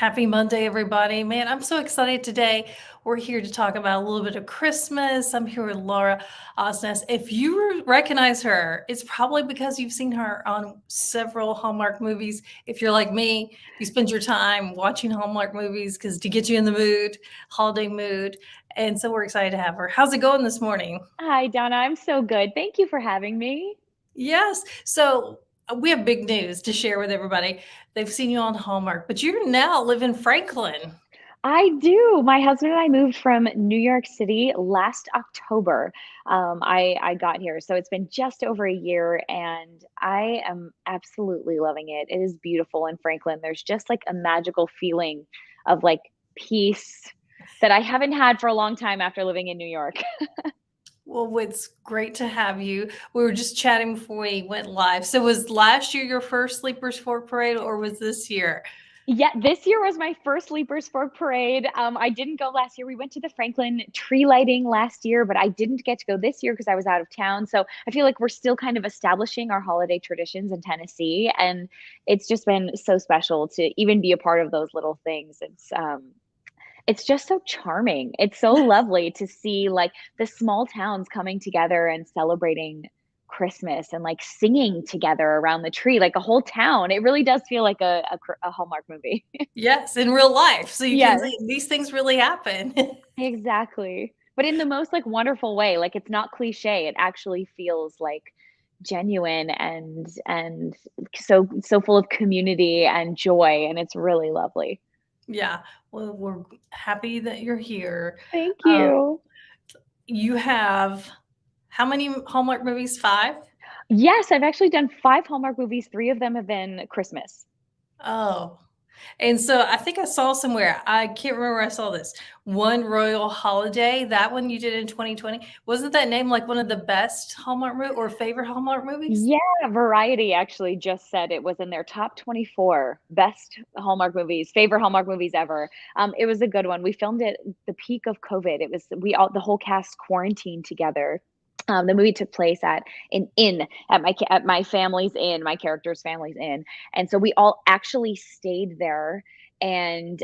Happy Monday, everybody. Man, I'm so excited today. We're here to talk about a little bit of Christmas. I'm here with Laura Osnes. If you recognize her, it's probably because you've seen her on several Hallmark movies. If you're like me, you spend your time watching Hallmark movies because to get you in the mood, holiday mood. And so we're excited to have her. How's it going this morning? Hi, Donna. I'm so good. Thank you for having me. Yes. So we have big news to share with everybody. They've seen you on Hallmark, but you now live in Franklin. I do. My husband and I moved from New York City last October. I got here, so it's been just over a year, and I am absolutely loving it. It is beautiful in Franklin. There's just like a magical feeling of like peace that I haven't had for a long time after living in New York. Well, it's great to have you. We were just chatting before we went live. So was last year your first Sleepers Fork Parade or was this year? Yeah, this year was my first Leapers Fork parade. I didn't go last year. We went to the Franklin tree lighting last year, but I didn't get to go this year because I was out of town. So I feel like we're still kind of establishing our holiday traditions in Tennessee, and it's just been so special to even be a part of those little things. It's just so charming. It's so lovely to see like the small towns coming together and celebrating Christmas and like singing together around the tree, like a whole town. It really does feel like a Hallmark movie. Yes, in real life. So you can Yes, see these things really happen. exactly. But in the most like wonderful way. Like it's not cliche. It actually feels like genuine and so full of community and joy, and it's really lovely. Yeah. Well, we're happy that you're here. Thank Um, you. you have how many Hallmark movies? Five? Yes, I've actually done 5 Hallmark movies. 3 of them have been Christmas. Oh, and so I think I saw somewhere, I can't remember where I saw this, One Royal Holiday, that one you did in 2020. Wasn't that named like one of the best Hallmark or favorite Hallmark movies? Yeah, Variety actually just said it was in their top 24 best Hallmark movies, favorite Hallmark movies ever. It was a good one. We filmed it the peak of COVID. It was the whole cast quarantined together. The movie took place at an inn at my family's inn, my character's family's inn, and so we all actually stayed there and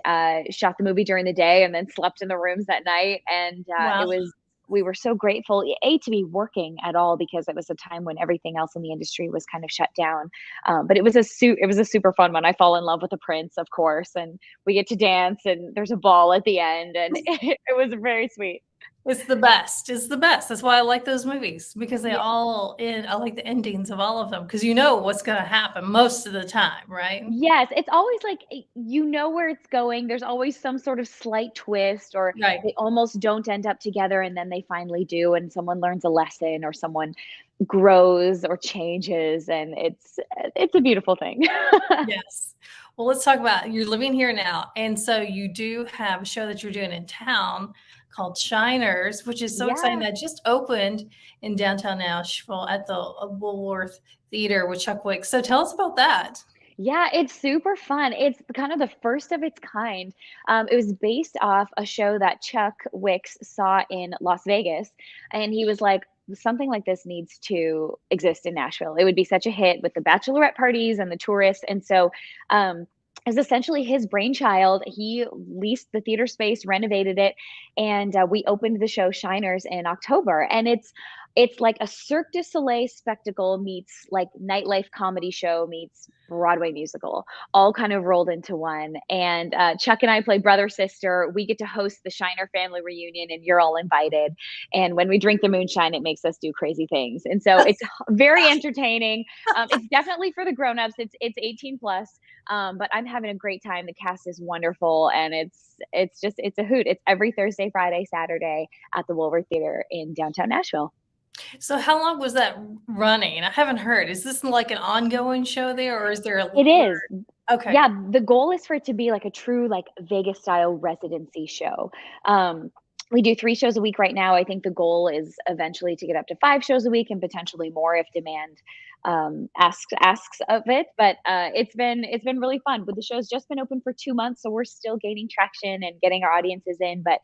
shot the movie during the day, and then slept in the rooms at night. And Wow. it was we were so grateful to be working at all because it was a time when everything else in the industry was kind of shut down. But it was a super fun one. I fall in love with the prince, of course, and we get to dance, and there's a ball at the end, and it was very sweet. It's the best. It's the best. That's why I like those movies because they Yeah. all end. I like the endings of all of them because you know what's going to happen most of the time, right? Yes, it's always like you know where it's going. There's always some sort of slight twist, or Right. they almost don't end up together and then they finally do, and someone learns a lesson or someone grows or changes, and it's a beautiful thing. Yes. Well, let's talk about you're living here now. And so you do have a show that you're doing in town called Shiners, which is so exciting Yeah. that just opened in downtown Nashville at the Woolworth Theater with Chuck Wicks. So tell us about that. Yeah, it's super fun. It's kind of the first of its kind. It was based off a show that Chuck Wicks saw in Las Vegas, and he was like, something like this needs to exist in Nashville. It would be such a hit with the bachelorette parties and the tourists. And so, is essentially his brainchild. He leased the theater space, renovated it, and we opened the show Shiners in October. And it's like a Cirque du Soleil spectacle meets like nightlife comedy show meets Broadway musical, all kind of rolled into one. And Chuck and I play brother sister. We get to host the Shiner family reunion, and you're all invited. And when we drink the moonshine, it makes us do crazy things. And so it's very entertaining. It's definitely for the grown-ups. It's 18 plus, but I'm having a great time. The cast is wonderful, and it's a hoot. It's every Thursday, Friday, Saturday at the Woolworth Theater in downtown Nashville. So how long was that running? I haven't heard. Is this like an ongoing show there or is there a It is. okay. Yeah, the goal is for it to be like a true like Vegas style residency show. We do 3 shows a week right now. I think the goal is eventually to get up to 5 shows a week and potentially more if demand asks of it. But it's been really fun. But the show's just been open for 2 months, so we're still gaining traction and getting our audiences in. But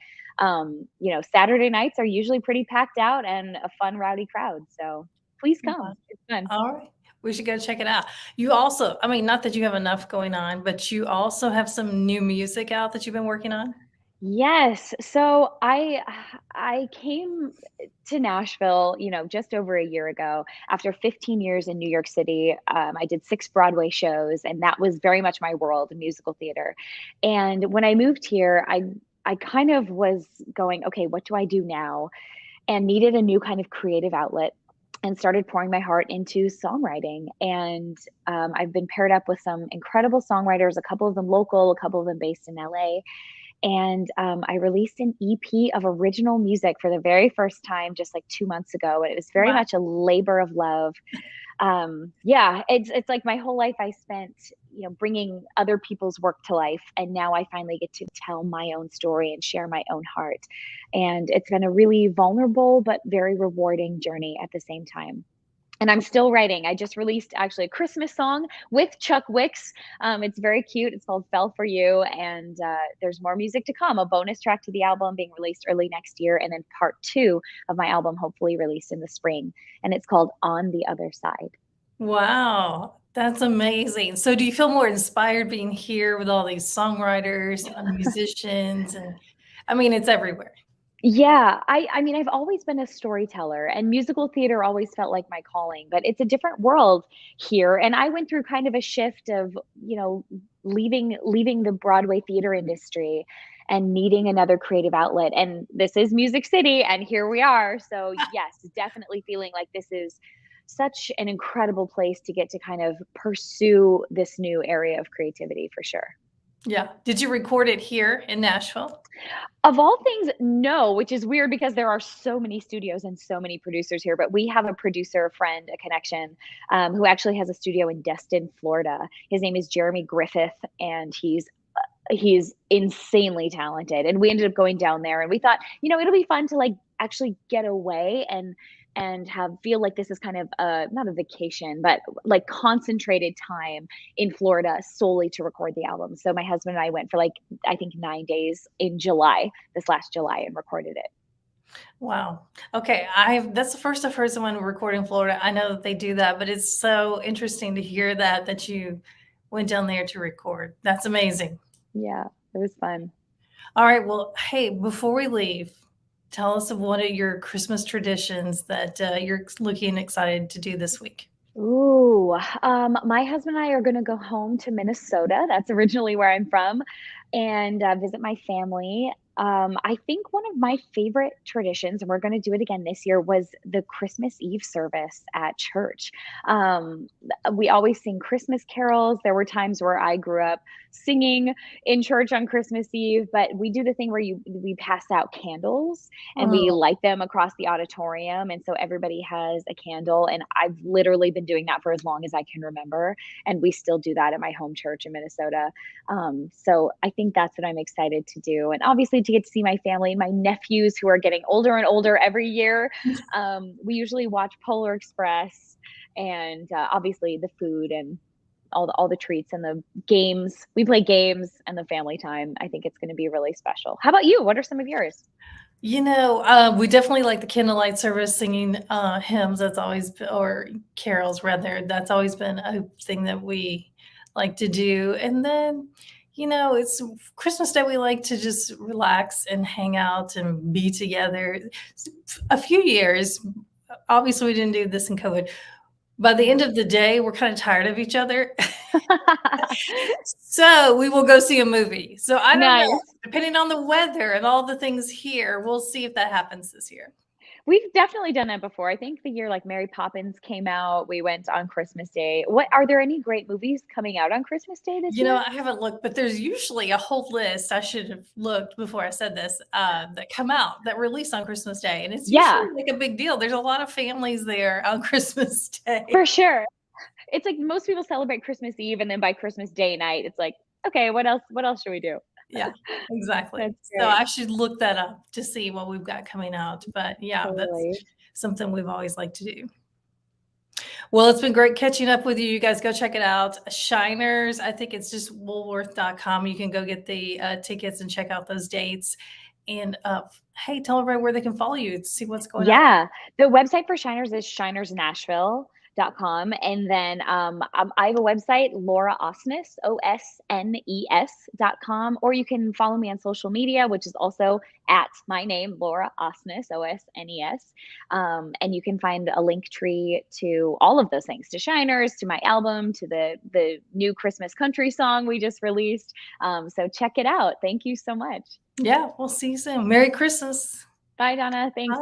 Saturday nights are usually pretty packed out and a fun, rowdy crowd. So please come. It's fun. All right. We should go check it out. You also, I mean, not that you have enough going on, but you also have some new music out that you've been working on? Yes. So I came to Nashville, just over a year ago after 15 years in New York City. I did 6 Broadway shows, and that was very much my world, musical theater. And when I moved here, I kind of was going, okay, what do I do now? And needed a new kind of creative outlet and started pouring my heart into songwriting. And I've been paired up with some incredible songwriters, a couple of them local, a couple of them based in LA, and I released an EP of original music for the very first time just like 2 months ago. And it was very Wow. much a labor of love. Yeah, it's like my whole life I spent, bringing other people's work to life, and now I finally get to tell my own story and share my own heart. And it's been a really vulnerable but very rewarding journey at the same time. And I'm still writing. I just released actually a Christmas song with Chuck Wicks. It's very cute. It's called "Fell for You," and there's more music to come. A bonus track to the album being released early next year, and then part 2 of my album hopefully released in the spring. And it's called "On the Other Side." Wow, that's amazing. So do you feel more inspired being here with all these songwriters and musicians and I mean, it's everywhere. Yeah, I mean, I've always been a storyteller, and musical theater always felt like my calling, but it's a different world here. And I went through kind of a shift of, leaving the Broadway theater industry and needing another creative outlet. And this is Music City, and here we are. So yes, definitely feeling like this is such an incredible place to get to kind of pursue this new area of creativity for sure. Yeah. Did you record it here in Nashville? Of all things, no, which is weird because there are so many studios and so many producers here. But we have a producer friend, a connection, who actually has a studio in Destin, Florida. His name is Jeremy Griffith, and he's insanely talented. And we ended up going down there, and we thought, it'll be fun to like actually get away and have feel like this is kind of not a vacation, but like concentrated time in Florida solely to record the album. So my husband and I went for like I think 9 days in July, this last July, and recorded it. Wow. Okay, that's the first I've heard someone record in Florida. I know that they do that, but it's so interesting to hear that you went down there to record. That's amazing. Yeah, it was fun. All right, well, hey, before we leave, tell us of one of your Christmas traditions that, you're looking excited to do this week. Ooh, my husband and I are gonna go home to Minnesota. That's originally where I'm from, and visit my family. I think one of my favorite traditions, and we're gonna do it again this year, was the Christmas Eve service at church. We always sing Christmas carols. There were times where I grew up singing in church on Christmas Eve, but we do the thing where we pass out candles and we Oh, light them across the auditorium. And so everybody has a candle. And I've literally been doing that for as long as I can remember. And we still do that at my home church in Minnesota. So I think that's what I'm excited to do. And obviously to get to see my family, my nephews who are getting older and older every year. We usually watch Polar Express and obviously the food and all the treats and the games. We play games and the family time. I think it's going to be really special. How about you? What are some of yours? we definitely like the candlelight service, singing, hymns. That's always or carols rather. That's always been a thing that we like to do. And then, it's Christmas Day. We like to just relax and hang out and be together. A few years, obviously, we didn't do this in COVID. By the end of the day, we're kind of tired of each other. So we will go see a movie. So I don't know, Nice. depending on the weather and all the things here, we'll see if that happens this year. We've definitely done that before. I think the year like Mary Poppins came out, we went on Christmas Day. What are there any great movies coming out on Christmas Day this year? I haven't looked, but there's usually a whole list. I should have looked before I said this, that come out that release on Christmas Day. And it's usually Yeah, like a big deal. There's a lot of families there on Christmas Day. for sure. It's like most people celebrate Christmas Eve and then by Christmas Day night, it's like, okay, what else should we do? Yeah, exactly. That's So great. I should look that up to see what we've got coming out. But yeah, that's Totally. something we've always liked to do. Well, it's been great catching up with you. You guys go check it out. Shiners, I think it's just woolworth.com. You can go get the tickets and check out those dates. And hey, tell everybody where they can follow you to see what's going on. Yeah. The website for Shiners is Shiners Nashville. lauraosnes.com. And then I have a website, Laura Osnes, OSNES.com, or you can follow me on social media, which is also at my name, Laura Osnes, OSNES. And you can find a link tree to all of those things, to Shiners, to my album, to the new Christmas country song we just released. So check it out. Thank you so much. Yeah, we'll see you soon. Merry Christmas. Bye, Donna. Thanks. Bye.